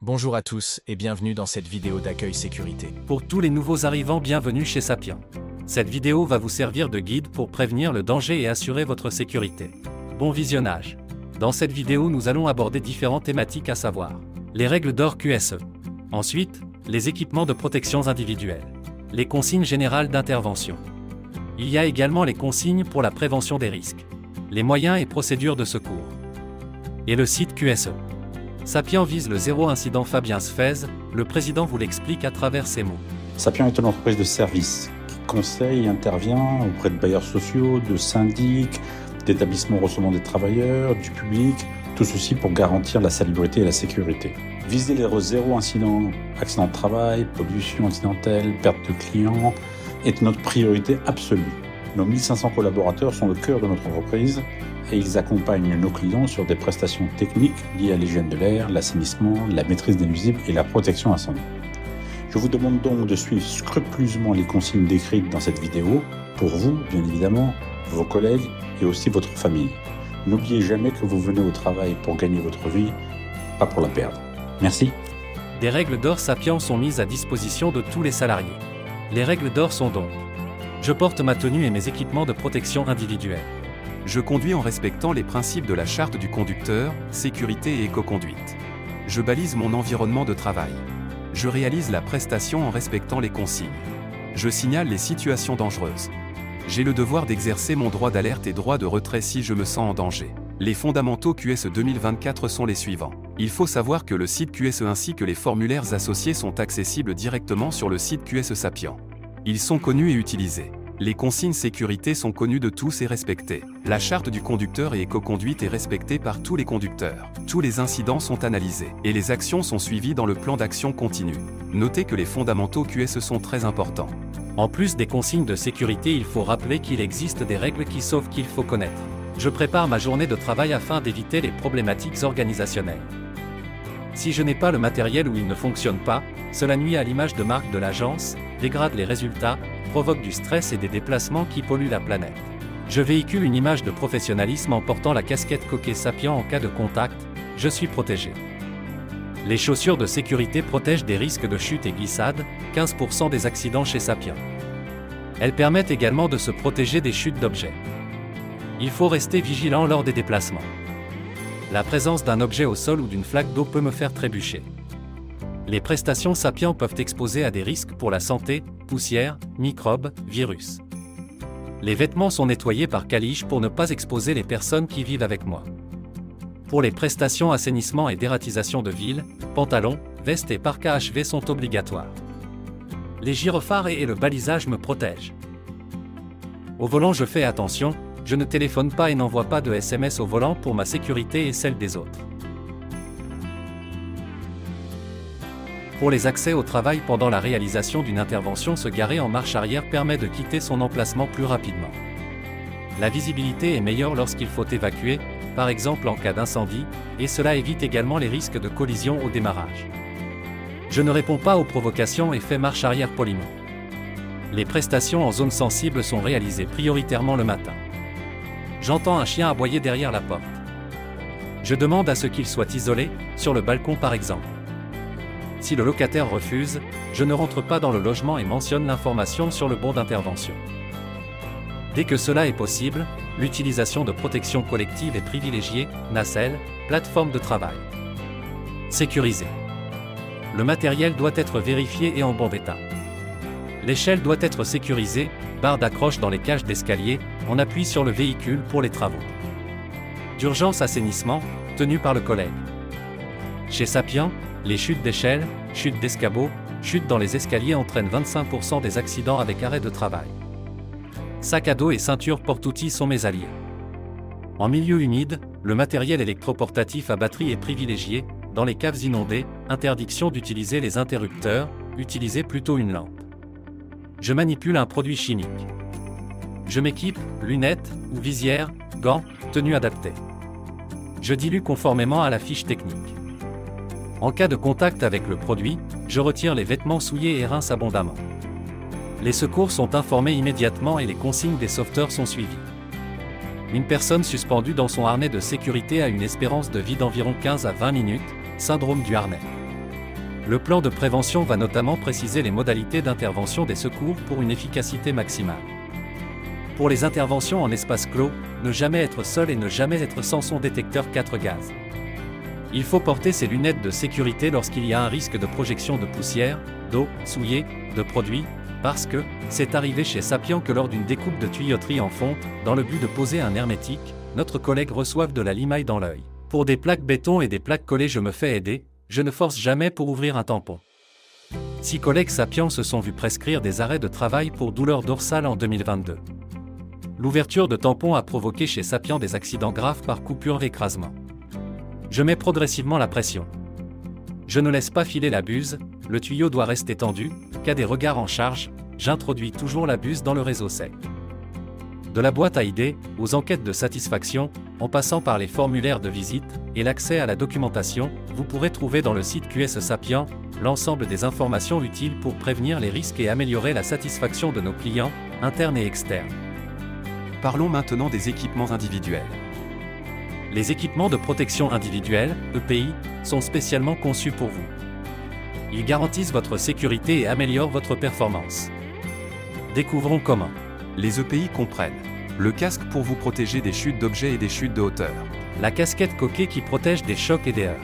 Bonjour à tous et bienvenue dans cette vidéo d'accueil sécurité. Pour tous les nouveaux arrivants, bienvenue chez Sapien. Cette vidéo va vous servir de guide pour prévenir le danger et assurer votre sécurité. Bon visionnage. Dans cette vidéo, nous allons aborder différentes thématiques, à savoir les règles d'or QSE. Ensuite, les équipements de protection individuelle. Les consignes générales d'intervention. Il y a également les consignes pour la prévention des risques. Les moyens et procédures de secours. Et le site QSE. Sapien vise le zéro incident. Fabien Sfez, le président, vous l'explique à travers ces mots. Sapien est une entreprise de service qui conseille et intervient auprès de bailleurs sociaux, de syndics, d'établissements recevant des travailleurs, du public, tout ceci pour garantir la salubrité et la sécurité. Viser les zéro incident, accident de travail, pollution accidentelle, perte de clients est notre priorité absolue. Nos 1500 collaborateurs sont le cœur de notre entreprise et ils accompagnent nos clients sur des prestations techniques liées à l'hygiène de l'air, l'assainissement, la maîtrise des nuisibles et la protection incendie. Je vous demande donc de suivre scrupuleusement les consignes décrites dans cette vidéo, pour vous, bien évidemment, vos collègues et aussi votre famille. N'oubliez jamais que vous venez au travail pour gagner votre vie, pas pour la perdre. Merci. Des règles d'or Sapien sont mises à disposition de tous les salariés. Les règles d'or sont donc: je porte ma tenue et mes équipements de protection individuelle. Je conduis en respectant les principes de la charte du conducteur, sécurité et éco-conduite. Je balise mon environnement de travail. Je réalise la prestation en respectant les consignes. Je signale les situations dangereuses. J'ai le devoir d'exercer mon droit d'alerte et droit de retrait si je me sens en danger. Les fondamentaux QSE 2024 sont les suivants. Il faut savoir que le site QSE ainsi que les formulaires associés sont accessibles directement sur le site QSE Sapien. Ils sont connus et utilisés. Les consignes sécurité sont connues de tous et respectées. La charte du conducteur et éco-conduite est respectée par tous les conducteurs. Tous les incidents sont analysés et les actions sont suivies dans le plan d'action continu. Notez que les fondamentaux QSE sont très importants. En plus des consignes de sécurité, il faut rappeler qu'il existe des règles qui sauvent qu'il faut connaître. Je prépare ma journée de travail afin d'éviter les problématiques organisationnelles. Si je n'ai pas le matériel ou il ne fonctionne pas, cela nuit à l'image de marque de l'agence, dégrade les résultats, provoque du stress et des déplacements qui polluent la planète. Je véhicule une image de professionnalisme en portant la casquette coquet Sapien en cas de contact, je suis protégé. Les chaussures de sécurité protègent des risques de chute et glissade, 15% des accidents chez Sapien. Elles permettent également de se protéger des chutes d'objets. Il faut rester vigilant lors des déplacements. La présence d'un objet au sol ou d'une flaque d'eau peut me faire trébucher. Les prestations Sapien peuvent exposer à des risques pour la santé, poussière, microbes, virus. Les vêtements sont nettoyés par caliche pour ne pas exposer les personnes qui vivent avec moi. Pour les prestations assainissement et dératisation de ville, pantalons, vestes et parkas HV sont obligatoires. Les gyrophares et le balisage me protègent. Au volant, je fais attention, je ne téléphone pas et n'envoie pas de SMS au volant pour ma sécurité et celle des autres. Pour les accès au travail pendant la réalisation d'une intervention, se garer en marche arrière permet de quitter son emplacement plus rapidement. La visibilité est meilleure lorsqu'il faut évacuer, par exemple en cas d'incendie, et cela évite également les risques de collision au démarrage. Je ne réponds pas aux provocations et fais marche arrière poliment. Les prestations en zone sensible sont réalisées prioritairement le matin. J'entends un chien aboyer derrière la porte. Je demande à ce qu'il soit isolé, sur le balcon par exemple. Si le locataire refuse, je ne rentre pas dans le logement et mentionne l'information sur le bon d'intervention. Dès que cela est possible, l'utilisation de protection collective est privilégiée, nacelle, plateforme de travail. Sécurisé. Le matériel doit être vérifié et en bon état. L'échelle doit être sécurisée, barre d'accroche dans les cages d'escalier, on appuie sur le véhicule pour les travaux. D'urgence assainissement, tenu par le collègue. Chez Sapien, les chutes d'échelle, chutes d'escabeau, chutes dans les escaliers entraînent 25% des accidents avec arrêt de travail. Sac à dos et ceinture porte-outils sont mes alliés. En milieu humide, le matériel électroportatif à batterie est privilégié, dans les caves inondées, interdiction d'utiliser les interrupteurs, utilisez plutôt une lampe. Je manipule un produit chimique. Je m'équipe, lunettes ou visières, gants, tenue adaptée. Je dilue conformément à la fiche technique. En cas de contact avec le produit, je retire les vêtements souillés et rince abondamment. Les secours sont informés immédiatement et les consignes des sauveteurs sont suivies. Une personne suspendue dans son harnais de sécurité a une espérance de vie d'environ 15 à 20 minutes, syndrome du harnais. Le plan de prévention va notamment préciser les modalités d'intervention des secours pour une efficacité maximale. Pour les interventions en espace clos, ne jamais être seul et ne jamais être sans son détecteur 4 gaz. Il faut porter ses lunettes de sécurité lorsqu'il y a un risque de projection de poussière, d'eau, souillée, de produits, parce que, c'est arrivé chez Sapiens que lors d'une découpe de tuyauterie en fonte, dans le but de poser un hermétique, notre collègue reçoive de la limaille dans l'œil. Pour des plaques béton et des plaques collées je me fais aider, je ne force jamais pour ouvrir un tampon. 6 collègues Sapiens se sont vus prescrire des arrêts de travail pour douleur dorsale en 2022. L'ouverture de tampons a provoqué chez Sapiens des accidents graves par coupure d'écrasement. Je mets progressivement la pression. Je ne laisse pas filer la buse, le tuyau doit rester tendu, qu'à des regards en charge, j'introduis toujours la buse dans le réseau sec. De la boîte à idées, aux enquêtes de satisfaction, en passant par les formulaires de visite et l'accès à la documentation, vous pourrez trouver dans le site QS Sapiens l'ensemble des informations utiles pour prévenir les risques et améliorer la satisfaction de nos clients, internes et externes. Parlons maintenant des équipements individuels. Les équipements de protection individuelle, EPI, sont spécialement conçus pour vous. Ils garantissent votre sécurité et améliorent votre performance. Découvrons comment. Les EPI comprennent le casque pour vous protéger des chutes d'objets et des chutes de hauteur. La casquette coquet qui protège des chocs et des heurts.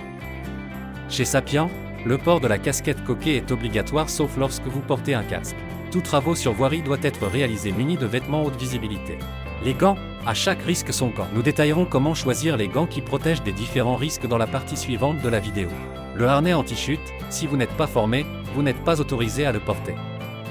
Chez Sapiens, le port de la casquette coquet est obligatoire sauf lorsque vous portez un casque. Tout travaux sur voirie doit être réalisé muni de vêtements haute visibilité. Les gants, à chaque risque son gant. Nous détaillerons comment choisir les gants qui protègent des différents risques dans la partie suivante de la vidéo. Le harnais anti-chute, si vous n'êtes pas formé, vous n'êtes pas autorisé à le porter.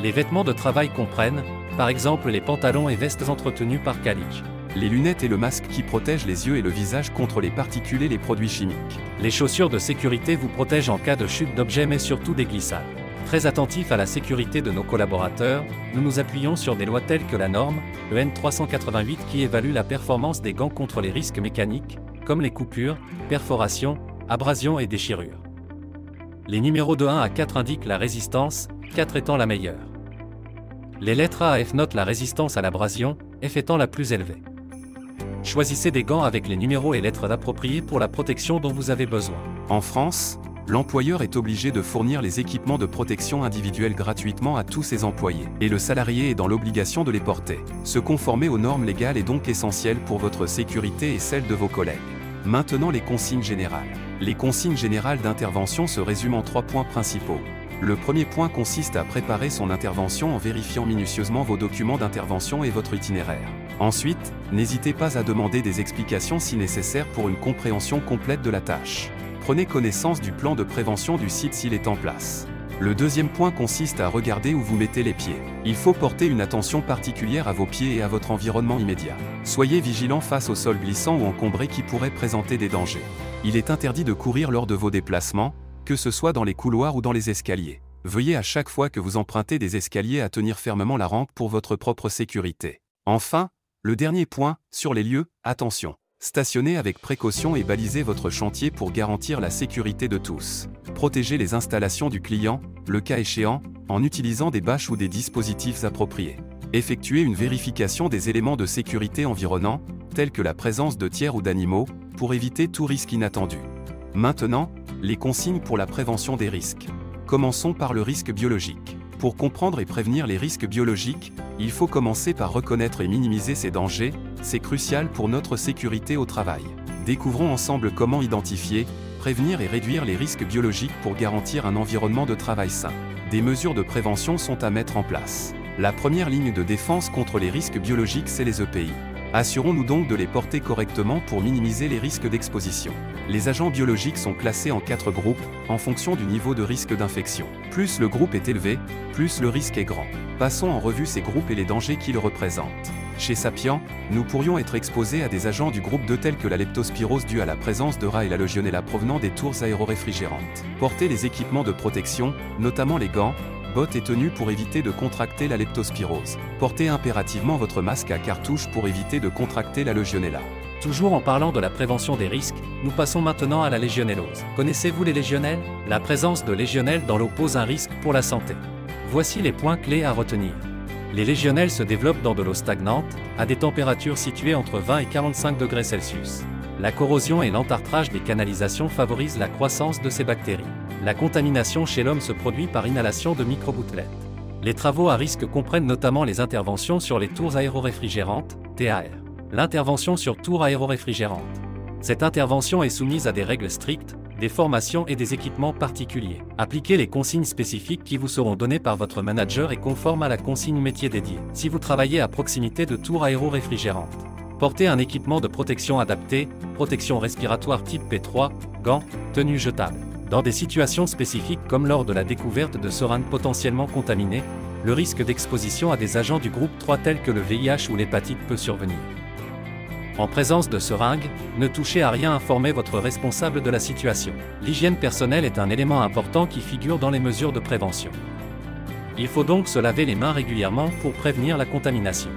Les vêtements de travail comprennent, par exemple les pantalons et vestes entretenus par Calige. Les lunettes et le masque qui protègent les yeux et le visage contre les particules et les produits chimiques. Les chaussures de sécurité vous protègent en cas de chute d'objets mais surtout des glissades. Très attentifs à la sécurité de nos collaborateurs, nous nous appuyons sur des lois telles que la norme, EN 388 qui évalue la performance des gants contre les risques mécaniques, comme les coupures, perforations, abrasions et déchirures. Les numéros de 1 à 4 indiquent la résistance, 4 étant la meilleure. Les lettres A à F notent la résistance à l'abrasion, F étant la plus élevée. Choisissez des gants avec les numéros et lettres appropriés pour la protection dont vous avez besoin. En France, l'employeur est obligé de fournir les équipements de protection individuelle gratuitement à tous ses employés, et le salarié est dans l'obligation de les porter. Se conformer aux normes légales est donc essentiel pour votre sécurité et celle de vos collègues. Maintenant les consignes générales. Les consignes générales d'intervention se résument en 3 points principaux. Le premier point consiste à préparer son intervention en vérifiant minutieusement vos documents d'intervention et votre itinéraire. Ensuite, n'hésitez pas à demander des explications si nécessaire pour une compréhension complète de la tâche. Prenez connaissance du plan de prévention du site s'il est en place. Le deuxième point consiste à regarder où vous mettez les pieds. Il faut porter une attention particulière à vos pieds et à votre environnement immédiat. Soyez vigilant face au sol glissant ou encombré qui pourrait présenter des dangers. Il est interdit de courir lors de vos déplacements, que ce soit dans les couloirs ou dans les escaliers. Veuillez à chaque fois que vous empruntez des escaliers à tenir fermement la rampe pour votre propre sécurité. Enfin, le dernier point, sur les lieux, attention. Stationnez avec précaution et balisez votre chantier pour garantir la sécurité de tous. Protégez les installations du client, le cas échéant, en utilisant des bâches ou des dispositifs appropriés. Effectuez une vérification des éléments de sécurité environnants, tels que la présence de tiers ou d'animaux, pour éviter tout risque inattendu. Maintenant, les consignes pour la prévention des risques. Commençons par le risque biologique. Pour comprendre et prévenir les risques biologiques, il faut commencer par reconnaître et minimiser ces dangers, c'est crucial pour notre sécurité au travail. Découvrons ensemble comment identifier, prévenir et réduire les risques biologiques pour garantir un environnement de travail sain. Des mesures de prévention sont à mettre en place. La première ligne de défense contre les risques biologiques, c'est les EPI. Assurons-nous donc de les porter correctement pour minimiser les risques d'exposition. Les agents biologiques sont classés en 4 groupes, en fonction du niveau de risque d'infection. Plus le groupe est élevé, plus le risque est grand. Passons en revue ces groupes et les dangers qu'ils représentent. Chez Sapiens, nous pourrions être exposés à des agents du groupe 2 tels que la leptospirose due à la présence de rats et la legionella provenant des tours aéroréfrigérantes. Portez les équipements de protection, notamment les gants, bottes et tenues pour éviter de contracter la leptospirose. Portez impérativement votre masque à cartouche pour éviter de contracter la legionella. Toujours en parlant de la prévention des risques, nous passons maintenant à la légionellose. Connaissez-vous les légionelles? La présence de légionelles dans l'eau pose un risque pour la santé. Voici les points clés à retenir. Les légionelles se développent dans de l'eau stagnante, à des températures situées entre 20 et 45 degrés Celsius. La corrosion et l'entartrage des canalisations favorisent la croissance de ces bactéries. La contamination chez l'homme se produit par inhalation de microgouttelettes. Les travaux à risque comprennent notamment les interventions sur les tours aéroréfrigérantes, TAR. L'intervention sur tours aéroréfrigérantes. Cette intervention est soumise à des règles strictes, des formations et des équipements particuliers. Appliquez les consignes spécifiques qui vous seront données par votre manager et conformes à la consigne métier dédiée. Si vous travaillez à proximité de tours aéroréfrigérantes, portez un équipement de protection adapté, protection respiratoire type P3, gants, tenues jetables. Dans des situations spécifiques comme lors de la découverte de seringues potentiellement contaminées, le risque d'exposition à des agents du groupe 3 tels que le VIH ou l'hépatite peut survenir. En présence de seringues, ne touchez à rien, informez votre responsable de la situation. L'hygiène personnelle est un élément important qui figure dans les mesures de prévention. Il faut donc se laver les mains régulièrement pour prévenir la contamination.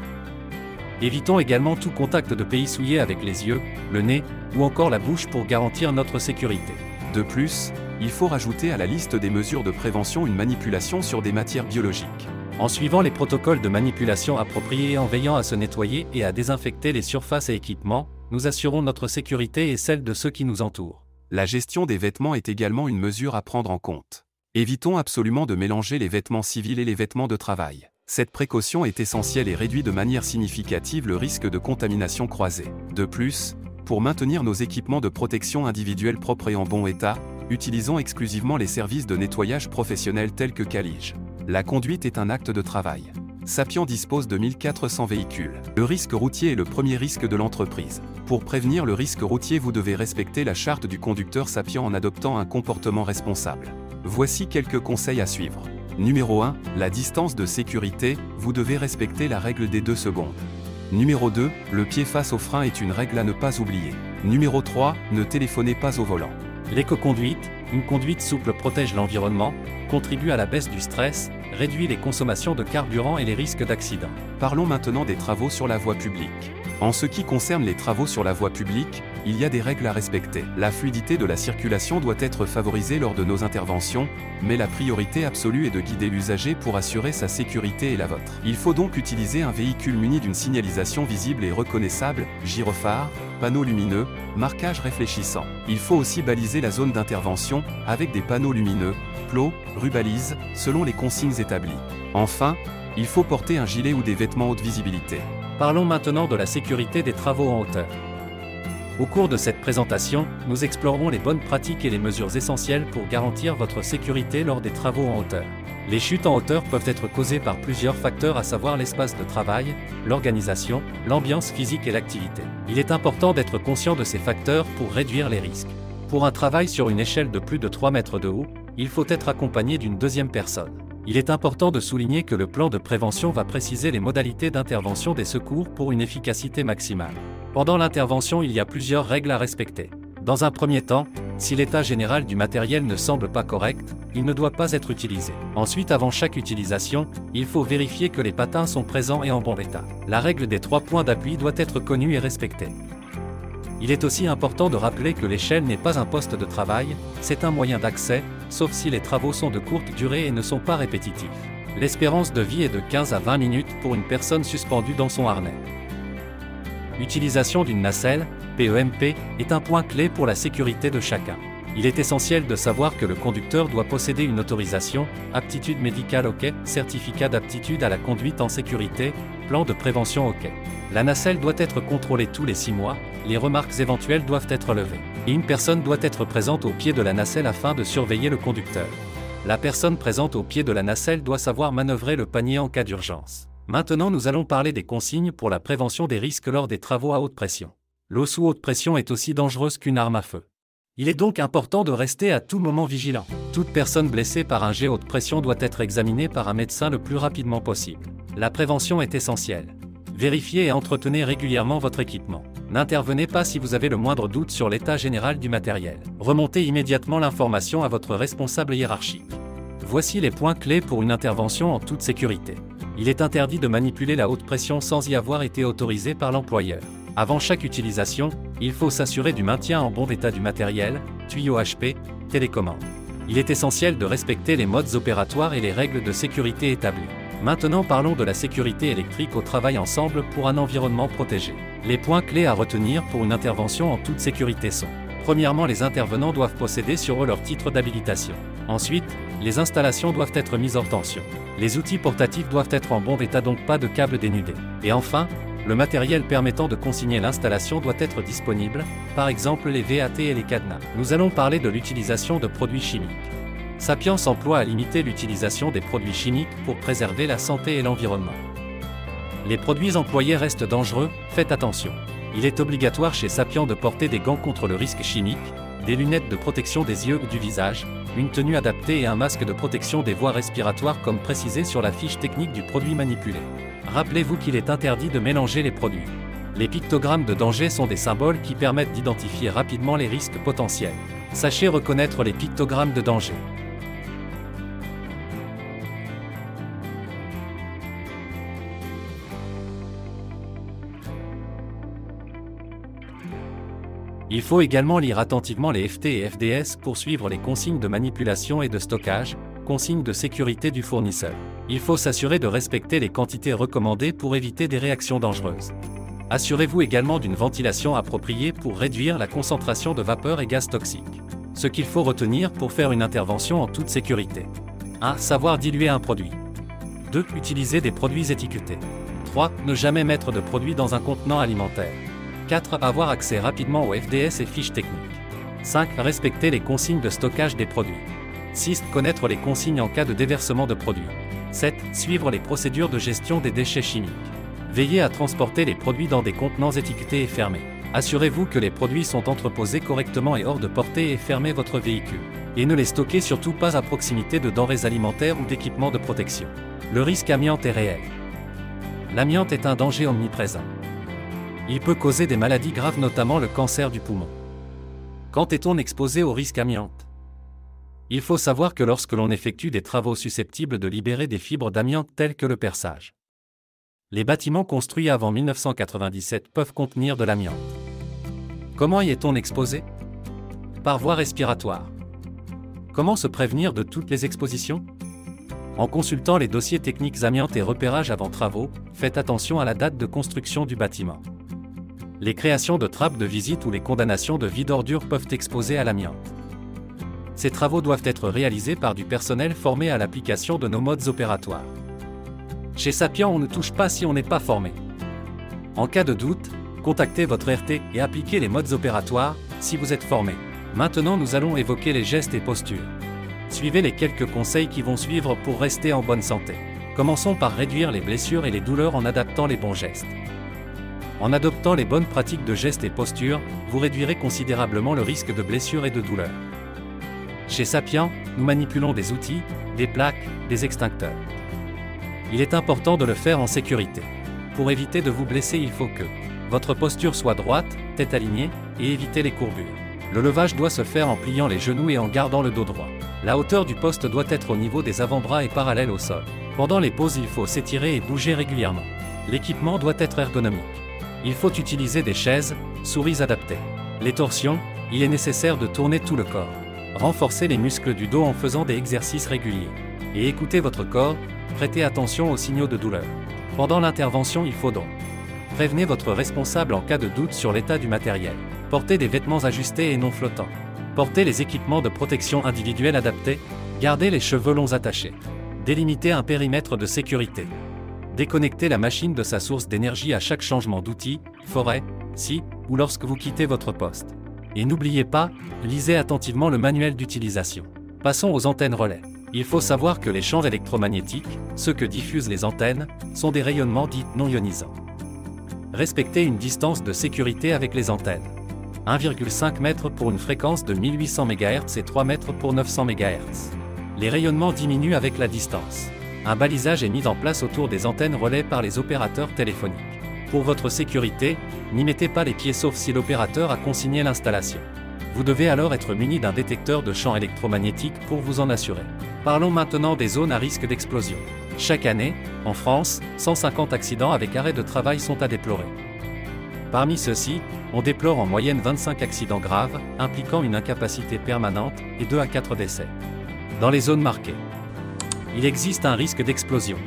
Évitons également tout contact de pays souillés avec les yeux, le nez ou encore la bouche pour garantir notre sécurité. De plus, il faut rajouter à la liste des mesures de prévention une manipulation sur des matières biologiques. En suivant les protocoles de manipulation appropriés et en veillant à se nettoyer et à désinfecter les surfaces et équipements, nous assurons notre sécurité et celle de ceux qui nous entourent. La gestion des vêtements est également une mesure à prendre en compte. Évitons absolument de mélanger les vêtements civils et les vêtements de travail. Cette précaution est essentielle et réduit de manière significative le risque de contamination croisée. De plus, pour maintenir nos équipements de protection individuelle propres et en bon état, utilisons exclusivement les services de nettoyage professionnels tels que Calige. La conduite est un acte de travail. Sapiens dispose de 1400 véhicules. Le risque routier est le premier risque de l'entreprise. Pour prévenir le risque routier, vous devez respecter la charte du conducteur Sapiens en adoptant un comportement responsable. Voici quelques conseils à suivre. Numéro 1, la distance de sécurité, vous devez respecter la règle des 2 secondes. Numéro 2, le pied face au frein est une règle à ne pas oublier. Numéro 3, ne téléphonez pas au volant. L'éco-conduite, une conduite souple protège l'environnement, contribue à la baisse du stress, réduit les consommations de carburant et les risques d'accident. Parlons maintenant des travaux sur la voie publique. En ce qui concerne les travaux sur la voie publique, il y a des règles à respecter. La fluidité de la circulation doit être favorisée lors de nos interventions, mais la priorité absolue est de guider l'usager pour assurer sa sécurité et la vôtre. Il faut donc utiliser un véhicule muni d'une signalisation visible et reconnaissable, gyrophares, panneaux lumineux, marquage réfléchissant. Il faut aussi baliser la zone d'intervention, avec des panneaux lumineux, plots, rubalises, selon les consignes établies. Enfin, il faut porter un gilet ou des vêtements haute visibilité. Parlons maintenant de la sécurité des travaux en hauteur. Au cours de cette présentation, nous explorerons les bonnes pratiques et les mesures essentielles pour garantir votre sécurité lors des travaux en hauteur. Les chutes en hauteur peuvent être causées par plusieurs facteurs, à savoir l'espace de travail, l'organisation, l'ambiance physique et l'activité. Il est important d'être conscient de ces facteurs pour réduire les risques. Pour un travail sur une échelle de plus de 3 mètres de haut, il faut être accompagné d'une deuxième personne. Il est important de souligner que le plan de prévention va préciser les modalités d'intervention des secours pour une efficacité maximale. Pendant l'intervention, il y a plusieurs règles à respecter. Dans un premier temps, si l'état général du matériel ne semble pas correct, il ne doit pas être utilisé. Ensuite, avant chaque utilisation, il faut vérifier que les patins sont présents et en bon état. La règle des 3 points d'appui doit être connue et respectée. Il est aussi important de rappeler que l'échelle n'est pas un poste de travail, c'est un moyen d'accès, sauf si les travaux sont de courte durée et ne sont pas répétitifs. L'espérance de vie est de 15 à 20 minutes pour une personne suspendue dans son harnais. L'utilisation d'une nacelle, PEMP, est un point clé pour la sécurité de chacun. Il est essentiel de savoir que le conducteur doit posséder une autorisation, aptitude médicale OK, certificat d'aptitude à la conduite en sécurité, plan de prévention OK. La nacelle doit être contrôlée tous les 6 mois, les remarques éventuelles doivent être levées. Et une personne doit être présente au pied de la nacelle afin de surveiller le conducteur. La personne présente au pied de la nacelle doit savoir manœuvrer le panier en cas d'urgence. Maintenant, nous allons parler des consignes pour la prévention des risques lors des travaux à haute pression. L'eau sous haute pression est aussi dangereuse qu'une arme à feu. Il est donc important de rester à tout moment vigilant. Toute personne blessée par un jet haute pression doit être examinée par un médecin le plus rapidement possible. La prévention est essentielle. Vérifiez et entretenez régulièrement votre équipement. N'intervenez pas si vous avez le moindre doute sur l'état général du matériel. Remontez immédiatement l'information à votre responsable hiérarchique. Voici les points clés pour une intervention en toute sécurité. Il est interdit de manipuler la haute pression sans y avoir été autorisé par l'employeur. Avant chaque utilisation, il faut s'assurer du maintien en bon état du matériel, tuyaux HP, télécommande. Il est essentiel de respecter les modes opératoires et les règles de sécurité établies. Maintenant parlons de la sécurité électrique au travail ensemble pour un environnement protégé. Les points clés à retenir pour une intervention en toute sécurité sont: Premièrement, les intervenants doivent posséder sur eux leur titre d'habilitation. Ensuite, les installations doivent être mises hors tension. Les outils portatifs doivent être en bon état, donc pas de câbles dénudés. Et enfin, le matériel permettant de consigner l'installation doit être disponible, par exemple les VAT et les cadenas. Nous allons parler de l'utilisation de produits chimiques. Sapiens emploie à limiter l'utilisation des produits chimiques pour préserver la santé et l'environnement. Les produits employés restent dangereux, faites attention. Il est obligatoire chez Sapiens de porter des gants contre le risque chimique, des lunettes de protection des yeux ou du visage, une tenue adaptée et un masque de protection des voies respiratoires comme précisé sur la fiche technique du produit manipulé. Rappelez-vous qu'il est interdit de mélanger les produits. Les pictogrammes de danger sont des symboles qui permettent d'identifier rapidement les risques potentiels. Sachez reconnaître les pictogrammes de danger. Il faut également lire attentivement les FT et FDS pour suivre les consignes de manipulation et de stockage, consignes de sécurité du fournisseur. Il faut s'assurer de respecter les quantités recommandées pour éviter des réactions dangereuses. Assurez-vous également d'une ventilation appropriée pour réduire la concentration de vapeur et gaz toxiques. Ce qu'il faut retenir pour faire une intervention en toute sécurité. 1. Savoir diluer un produit. 2. Utiliser des produits étiquetés. 3. Ne jamais mettre de produits dans un contenant alimentaire. 4. Avoir accès rapidement aux FDS et fiches techniques. 5. Respecter les consignes de stockage des produits. 6. Connaître les consignes en cas de déversement de produits. 7. Suivre les procédures de gestion des déchets chimiques. Veillez à transporter les produits dans des contenants étiquetés et fermés. Assurez-vous que les produits sont entreposés correctement et hors de portée et fermez votre véhicule. Et ne les stockez surtout pas à proximité de denrées alimentaires ou d'équipements de protection. Le risque amiante est réel. L'amiante est un danger omniprésent. Il peut causer des maladies graves, notamment le cancer du poumon. Quand est-on exposé au risque amiante? Il faut savoir que lorsque l'on effectue des travaux susceptibles de libérer des fibres d'amiante telles que le perçage. Les bâtiments construits avant 1997 peuvent contenir de l'amiante. Comment y est-on exposé? Par voie respiratoire. Comment se prévenir de toutes les expositions? En consultant les dossiers techniques amiante et repérage avant travaux, faites attention à la date de construction du bâtiment. Les créations de trappes de visite ou les condamnations de vie d'ordures peuvent exposer à l'amiante. Ces travaux doivent être réalisés par du personnel formé à l'application de nos modes opératoires. Chez Sapiens, on ne touche pas si on n'est pas formé. En cas de doute, contactez votre RT et appliquez les modes opératoires si vous êtes formé. Maintenant, nous allons évoquer les gestes et postures. Suivez les quelques conseils qui vont suivre pour rester en bonne santé. Commençons par réduire les blessures et les douleurs en adaptant les bons gestes. En adoptant les bonnes pratiques de gestes et postures, vous réduirez considérablement le risque de blessures et de douleurs. Chez Sapiens, nous manipulons des outils, des plaques, des extincteurs. Il est important de le faire en sécurité. Pour éviter de vous blesser, il faut que votre posture soit droite, tête alignée, et éviter les courbures. Le levage doit se faire en pliant les genoux et en gardant le dos droit. La hauteur du poste doit être au niveau des avant-bras et parallèle au sol. Pendant les pauses, il faut s'étirer et bouger régulièrement. L'équipement doit être ergonomique. Il faut utiliser des chaises, souris adaptées. Les torsions, il est nécessaire de tourner tout le corps. Renforcez les muscles du dos en faisant des exercices réguliers. Et écoutez votre corps, prêtez attention aux signaux de douleur. Pendant l'intervention, il faut donc prévenez votre responsable en cas de doute sur l'état du matériel. Portez des vêtements ajustés et non flottants. Portez les équipements de protection individuelle adaptés. Gardez les cheveux longs attachés. Délimitez un périmètre de sécurité. Déconnectez la machine de sa source d'énergie à chaque changement d'outil, forêt, scie, ou lorsque vous quittez votre poste. Et n'oubliez pas, lisez attentivement le manuel d'utilisation. Passons aux antennes relais. Il faut savoir que les champs électromagnétiques, ceux que diffusent les antennes, sont des rayonnements dits non ionisants. Respectez une distance de sécurité avec les antennes. 1,5 m pour une fréquence de 1800 MHz et 3 m pour 900 MHz. Les rayonnements diminuent avec la distance. Un balisage est mis en place autour des antennes relais par les opérateurs téléphoniques. Pour votre sécurité, n'y mettez pas les pieds sauf si l'opérateur a consigné l'installation. Vous devez alors être muni d'un détecteur de champs électromagnétiques pour vous en assurer. Parlons maintenant des zones à risque d'explosion. Chaque année, en France, 150 accidents avec arrêt de travail sont à déplorer. Parmi ceux-ci, on déplore en moyenne 25 accidents graves, impliquant une incapacité permanente, et 2 à 4 décès. Dans les zones marquées, il existe un risque d'explosion.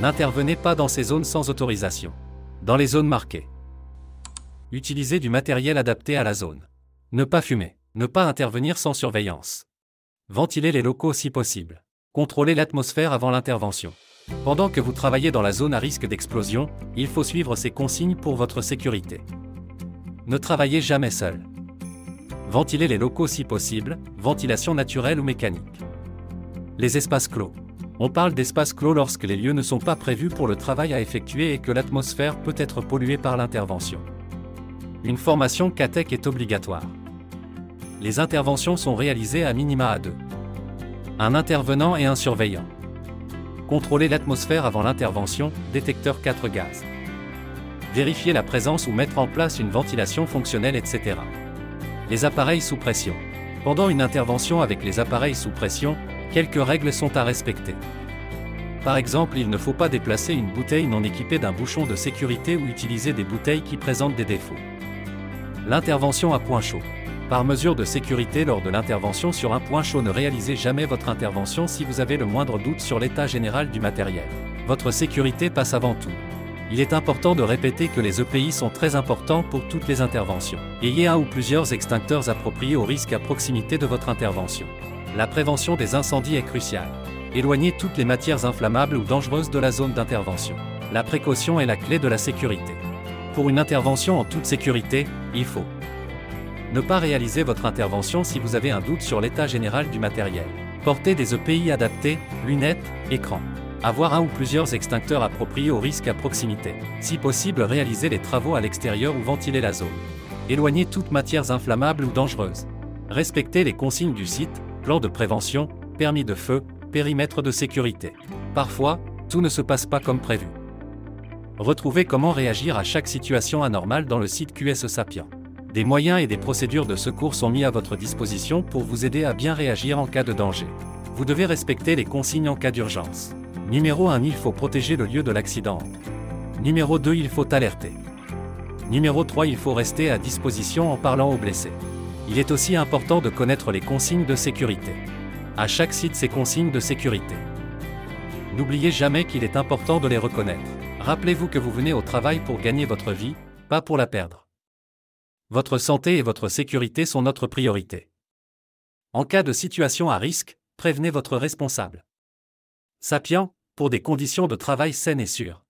N'intervenez pas dans ces zones sans autorisation. Dans les zones marquées, utilisez du matériel adapté à la zone. Ne pas fumer. Ne pas intervenir sans surveillance. Ventiler les locaux si possible. Contrôler l'atmosphère avant l'intervention. Pendant que vous travaillez dans la zone à risque d'explosion, il faut suivre ces consignes pour votre sécurité. Ne travaillez jamais seul. Ventiler les locaux si possible, ventilation naturelle ou mécanique. Les espaces clos. On parle d'espaces clos lorsque les lieux ne sont pas prévus pour le travail à effectuer et que l'atmosphère peut être polluée par l'intervention. Une formation CATEC est obligatoire. Les interventions sont réalisées à minima à 2. Un intervenant et un surveillant. Contrôler l'atmosphère avant l'intervention, détecteur 4 gaz. Vérifier la présence ou mettre en place une ventilation fonctionnelle, etc. Les appareils sous pression. Pendant une intervention avec les appareils sous pression, quelques règles sont à respecter. Par exemple, il ne faut pas déplacer une bouteille non équipée d'un bouchon de sécurité ou utiliser des bouteilles qui présentent des défauts. L'intervention à point chaud. Par mesure de sécurité lors de l'intervention sur un point chaud, ne réalisez jamais votre intervention si vous avez le moindre doute sur l'état général du matériel. Votre sécurité passe avant tout. Il est important de répéter que les EPI sont très importants pour toutes les interventions. Ayez un ou plusieurs extincteurs appropriés au risque à proximité de votre intervention. La prévention des incendies est cruciale. Éloignez toutes les matières inflammables ou dangereuses de la zone d'intervention. La précaution est la clé de la sécurité. Pour une intervention en toute sécurité, il faut ne pas réaliser votre intervention si vous avez un doute sur l'état général du matériel. Porter des EPI adaptés, lunettes, écran. Avoir un ou plusieurs extincteurs appropriés au risque à proximité. Si possible, réaliser les travaux à l'extérieur ou ventiler la zone. Éloigner toutes matières inflammables ou dangereuses. Respecter les consignes du site, plan de prévention, permis de feu, périmètre de sécurité. Parfois, tout ne se passe pas comme prévu. Retrouvez comment réagir à chaque situation anormale dans le site QSE Sapient. Des moyens et des procédures de secours sont mis à votre disposition pour vous aider à bien réagir en cas de danger. Vous devez respecter les consignes en cas d'urgence. Numéro 1, il faut protéger le lieu de l'accident. Numéro 2, il faut alerter. Numéro 3, il faut rester à disposition en parlant aux blessés. Il est aussi important de connaître les consignes de sécurité. À chaque site, ces consignes de sécurité. N'oubliez jamais qu'il est important de les reconnaître. Rappelez-vous que vous venez au travail pour gagner votre vie, pas pour la perdre. Votre santé et votre sécurité sont notre priorité. En cas de situation à risque, prévenez votre responsable. Sapient, pour des conditions de travail saines et sûres.